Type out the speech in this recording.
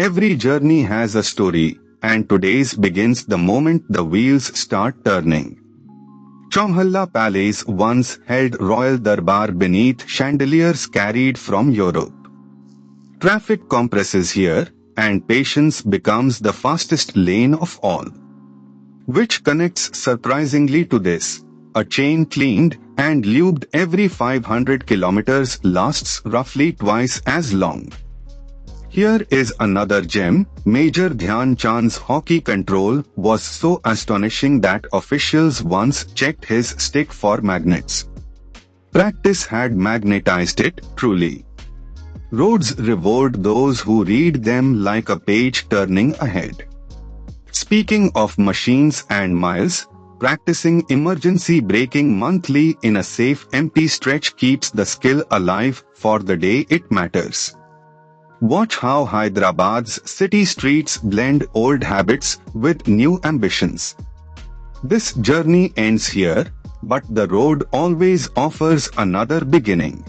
Every journey has a story, and today's begins the moment the wheels start turning. Chomhalla Palace once held royal darbar beneath chandeliers carried from Europe. Traffic compresses here, and patience becomes the fastest lane of all. Which connects surprisingly to this. A chain cleaned and lubed every 500 kilometers lasts roughly twice as long. Here is another gem. Major Dhyan Chand's hockey control was so astonishing that officials once checked his stick for magnets. Practice had magnetized it, truly. Roads reward those who read them like a page turning ahead. Speaking of machines and miles, practicing emergency braking monthly in a safe empty stretch keeps the skill alive for the day it matters. Watch how Hyderabad's city streets blend old habits with new ambitions. This journey ends here, but the road always offers another beginning.